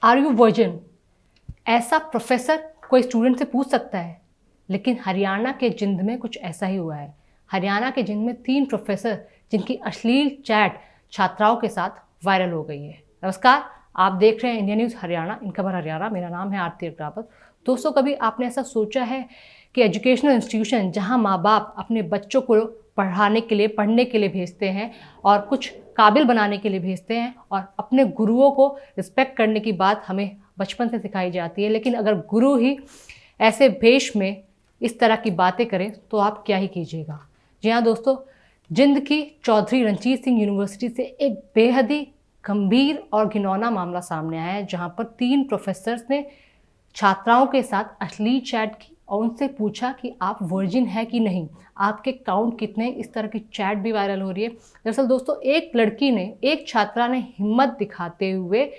Are you virgin? ऐसा professor कोई student से पूछ सकता है? लेकिन हरियाणा के जिंद में कुछ ऐसा ही हुआ है। हरियाणा के जिंद में 3 प्रोफेसर जिनकी अश्लील चैट छात्राओं के साथ वायरल हो गई है। नमस्कार, आप देख रहे हैं इंडिया न्यूज़ हरियाणा, इन खबर हरियाणा। मेरा नाम है आरती अग्रावत। दोस्तों, कभी आपने ऐसा सोचा है कि एजुकेशनल इंस्टीट्यूशन जहां माँ बाप अपने बच्चों को पढ़ने के लिए भेजते हैं और कुछ काबिल बनाने के लिए भेजते हैं और अपने गुरुओं को रिस्पेक्ट करने की बात हमें बचपन से सिखाई जाती है, लेकिन अगर गुरु ही ऐसे भेष में इस तरह की बातें करें तो आप क्या ही कीजिएगा। जी हाँ दोस्तों, जिंद की चौधरी रणजीत सिंह यूनिवर्सिटी से एक बेहद ही गंभीर और घिनौना मामला सामने आया है, जहां पर 3 प्रोफेसर्स ने छात्राओं के साथ अश्लील चैट की और उनसे पूछा कि आप वर्जिन है कि नहीं, आपके काउंट कितने। इस तरह की चैट भी वायरल हो रही है। दरअसल दोस्तों, एक छात्रा ने हिम्मत दिखाते हुए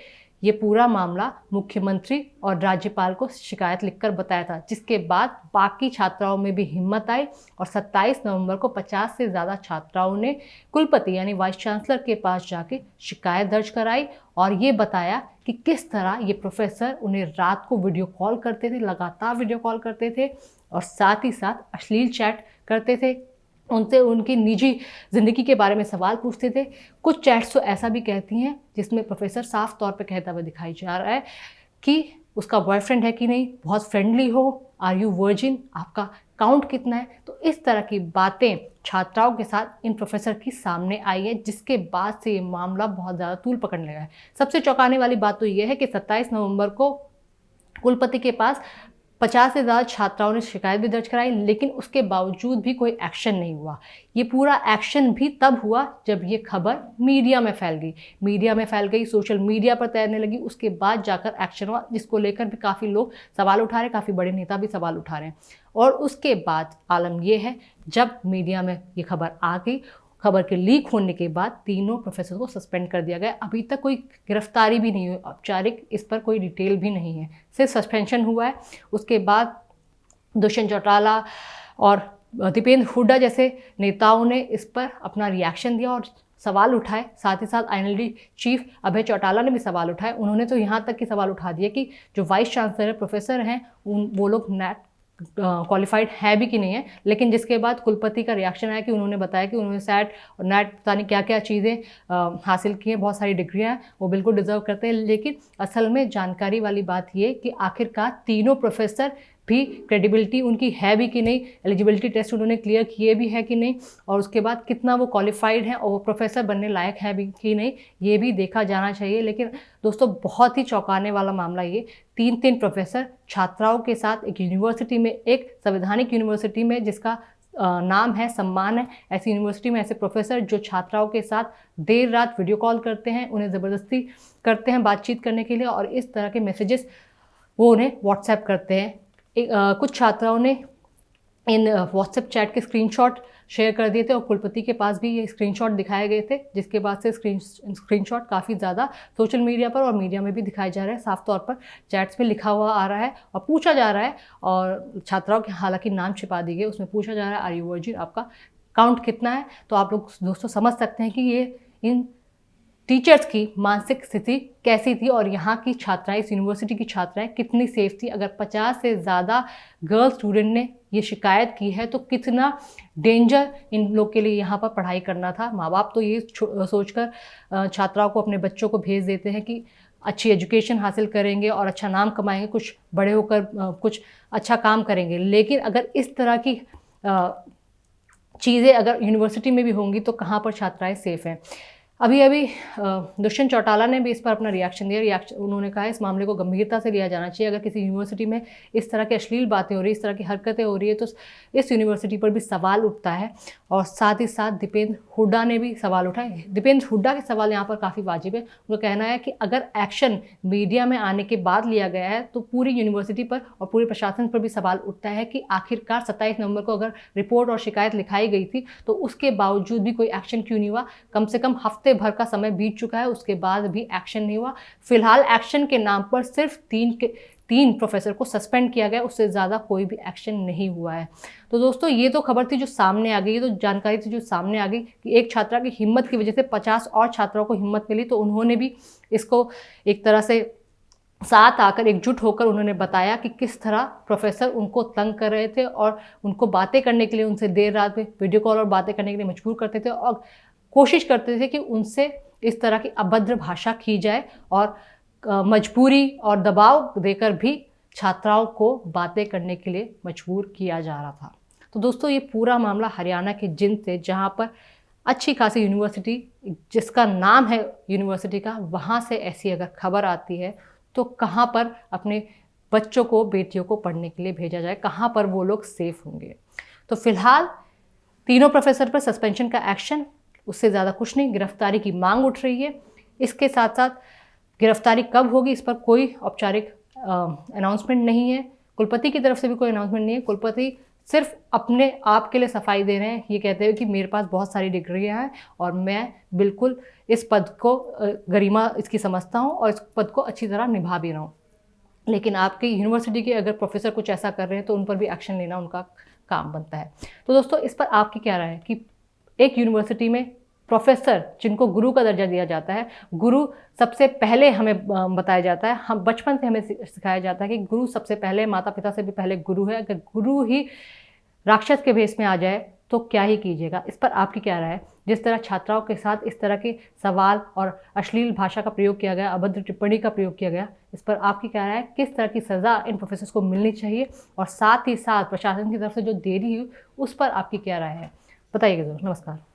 ये पूरा मामला मुख्यमंत्री और राज्यपाल को शिकायत लिखकर बताया था, जिसके बाद बाकी छात्राओं में भी हिम्मत आई और 27 नवंबर को 50 से ज़्यादा छात्राओं ने कुलपति यानी वाइस चांसलर के पास जाके शिकायत दर्ज कराई और ये बताया कि किस तरह ये प्रोफेसर उन्हें रात को वीडियो कॉल करते थे, लगातार वीडियो कॉल करते थे और साथ ही साथ अश्लील चैट करते थे, उनसे उनकी निजी ज़िंदगी के बारे में सवाल पूछते थे। कुछ चैट्स तो ऐसा भी कहती हैं जिसमें प्रोफेसर साफ तौर पे कहता हुआ दिखाई जा रहा है कि उसका बॉयफ्रेंड है कि नहीं, बहुत फ्रेंडली हो, आर यू वर्जिन, आपका काउंट कितना है। तो इस तरह की बातें छात्राओं के साथ इन प्रोफेसर की सामने आई है, जिसके बाद से ये मामला बहुत ज़्यादा तूल पकड़ने लगा है। सबसे चौंकाने वाली बात तो ये है कि 27 नवंबर को कुलपति के पास 50 से ज़्यादा छात्राओं ने शिकायत भी दर्ज कराई, लेकिन उसके बावजूद भी कोई एक्शन नहीं हुआ। ये पूरा एक्शन भी तब हुआ जब ये खबर मीडिया में फैल गई, सोशल मीडिया पर तैरने लगी। उसके बाद जाकर एक्शन हुआ, जिसको लेकर भी काफ़ी लोग सवाल उठा रहे हैं, काफ़ी बड़े नेता भी सवाल उठा रहे हैं। और उसके बाद आलम यह है, जब मीडिया में ये खबर आ गई, खबर के लीक होने के बाद तीनों प्रोफेसर को सस्पेंड कर दिया गया। अभी तक कोई गिरफ्तारी भी नहीं हुई, औपचारिक इस पर कोई डिटेल भी नहीं है, सिर्फ सस्पेंशन हुआ है। उसके बाद दुष्यंत चौटाला और दीपेंद्र हुड्डा जैसे नेताओं ने इस पर अपना रिएक्शन दिया और सवाल उठाए। साथ ही साथ INLD चीफ अभय चौटाला ने भी सवाल उठाए। उन्होंने तो यहाँ तक कि सवाल उठा दिया कि जो वाइस चांसलर प्रोफेसर हैं वो लोग नेट क्वालिफाइड है भी कि नहीं है। लेकिन जिसके बाद कुलपति का रिएक्शन आया कि उन्होंने बताया कि उन्होंने सैट और नेट पता नहीं क्या क्या चीज़ें हासिल की हैं, बहुत सारी डिग्रियां हैं, वो बिल्कुल डिजर्व करते हैं। लेकिन असल में जानकारी वाली बात ये कि आखिरकार तीनों प्रोफेसर भी क्रेडिबिलिटी उनकी है भी कि नहीं, एलिजिबिलिटी टेस्ट उन्होंने क्लियर किए भी है कि नहीं, और उसके बाद कितना वो क्वालिफाइड हैं और वो प्रोफेसर बनने लायक है भी कि नहीं, ये भी देखा जाना चाहिए। लेकिन दोस्तों, बहुत ही चौंकाने वाला मामला ये, 3 प्रोफेसर छात्राओं के साथ एक यूनिवर्सिटी में, एक संवैधानिक यूनिवर्सिटी में जिसका नाम है, सम्मान है, ऐसी यूनिवर्सिटी में ऐसे प्रोफेसर जो छात्राओं के साथ देर रात वीडियो कॉल करते हैं, उन्हें ज़बरदस्ती करते हैं बातचीत करने के लिए और इस तरह के मैसेजेस वो उन्हें व्हाट्सएप करते हैं। कुछ छात्राओं ने इन व्हाट्सएप चैट के स्क्रीनशॉट शेयर कर दिए थे और कुलपति के पास भी ये स्क्रीनशॉट दिखाए गए थे, जिसके बाद से स्क्रीनशॉट काफ़ी ज़्यादा सोशल मीडिया पर और मीडिया में भी दिखाए जा रहे हैं। साफ तौर पर चैट्स में लिखा हुआ आ रहा है और पूछा जा रहा है, और छात्राओं के हालांकि नाम छिपा दी गई, उसमें पूछा जा रहा है आर यू वर्जिन, आपका काउंट कितना है। तो आप लोग दोस्तों समझ सकते हैं कि ये इन टीचर्स की मानसिक स्थिति कैसी थी और यहाँ की छात्राएं, इस यूनिवर्सिटी की छात्राएं कितनी सेफ थी। अगर 50 से ज़्यादा गर्ल स्टूडेंट ने ये शिकायत की है तो कितना डेंजर इन लोग के लिए यहाँ पर पढ़ाई करना था। माँ बाप तो ये सोचकर छात्राओं को, अपने बच्चों को भेज देते हैं कि अच्छी एजुकेशन हासिल करेंगे और अच्छा नाम कमाएंगे, कुछ बड़े होकर कुछ अच्छा काम करेंगे। लेकिन अगर इस तरह की चीज़ें अगर यूनिवर्सिटी में भी होंगी तो कहाँ पर छात्राएँ सेफ हैं। अभी दुष्यंत चौटाला ने भी इस पर अपना रिएक्शन दिया। उन्होंने कहा इस मामले को गंभीरता से लिया जाना चाहिए। अगर किसी यूनिवर्सिटी में इस तरह की अश्लील बातें हो रही, इस तरह की हरकतें हो रही है तो इस यूनिवर्सिटी पर भी सवाल उठता है। और साथ ही साथ दीपेंद्र हुड्डा ने भी सवाल उठाए। दीपेंद्र हुड्डा के सवाल यहाँ पर काफ़ी वाजिब है। उनका कहना है कि अगर एक्शन मीडिया में आने के बाद लिया गया है तो पूरी यूनिवर्सिटी पर और पूरे प्रशासन पर भी सवाल उठता है कि आखिरकार 27 नवंबर को अगर रिपोर्ट और शिकायत लिखाई गई थी तो उसके बावजूद भी कोई एक्शन क्यों नहीं हुआ। कम से कम हफ्ते भर का समय बीत चुका है, उसके बाद भी एक्शन नहीं हुआ। फिलहाल एक्शन के नाम पर सिर्फ 3 प्रोफेसर को सस्पेंड किया गया, उससे ज़्यादा कोई भी एक्शन नहीं हुआ है। तो दोस्तों, ये तो खबर थी जो सामने आ गई, ये तो जानकारी थी जो सामने आ गई कि एक छात्रा की हिम्मत की वजह से 50 और छात्राओं को हिम्मत मिली, तो उन्होंने भी इसको एक तरह से साथ आकर एकजुट होकर उन्होंने बताया कि किस तरह प्रोफेसर उनको तंग कर रहे थे और उनको बातें करने के लिए उनसे देर रात में वीडियो कॉल और बातें करने के लिए मजबूर करते थे और कोशिश करते थे कि उनसे इस तरह की अभद्र भाषा की जाए और मजबूरी और दबाव देकर भी छात्राओं को बातें करने के लिए मजबूर किया जा रहा था। तो दोस्तों ये पूरा मामला हरियाणा के जिंद से, जहाँ पर अच्छी खासी यूनिवर्सिटी जिसका नाम है यूनिवर्सिटी का, वहाँ से ऐसी अगर खबर आती है तो कहाँ पर अपने बच्चों को, बेटियों को पढ़ने के लिए भेजा जाए, कहाँ पर वो लोग सेफ होंगे। तो फिलहाल तीनों प्रोफेसर पर सस्पेंशन का एक्शन, उससे ज़्यादा कुछ नहीं, गिरफ्तारी की मांग उठ रही है। इसके साथ साथ गिरफ्तारी कब होगी इस पर कोई औपचारिक अनाउंसमेंट नहीं है, कुलपति की तरफ से भी कोई अनाउंसमेंट नहीं है। कुलपति सिर्फ अपने आप के लिए सफाई दे रहे हैं, ये कहते हैं कि मेरे पास बहुत सारी डिग्रियां हैं और मैं बिल्कुल इस पद को गरिमा इसकी समझता हूँ और इस पद को अच्छी तरह निभा भी रहा हूँ। लेकिन आपकी यूनिवर्सिटी के अगर प्रोफेसर कुछ ऐसा कर रहे हैं तो उन पर भी एक्शन लेना उनका काम बनता है। तो दोस्तों इस पर आपकी क्या राय है कि एक यूनिवर्सिटी में प्रोफेसर जिनको गुरु का दर्जा दिया जाता है, गुरु सबसे पहले हमें बताया जाता है, हम बचपन से हमें सिखाया जाता है कि गुरु सबसे पहले, माता पिता से भी पहले गुरु है, अगर गुरु ही राक्षस के भेष में आ जाए तो क्या ही कीजिएगा। इस पर आपकी क्या राय है? जिस तरह छात्राओं के साथ इस तरह के सवाल और अश्लील भाषा का प्रयोग किया गया, अभद्र टिप्पणी का प्रयोग किया गया, इस पर आपकी क्या राय है? किस तरह की सज़ा इन प्रोफेसर्स को मिलनी चाहिए और साथ ही साथ प्रशासन की तरफ से जो देरी हुई उस पर आपकी क्या राय है? बताइएगा जरूर। नमस्कार।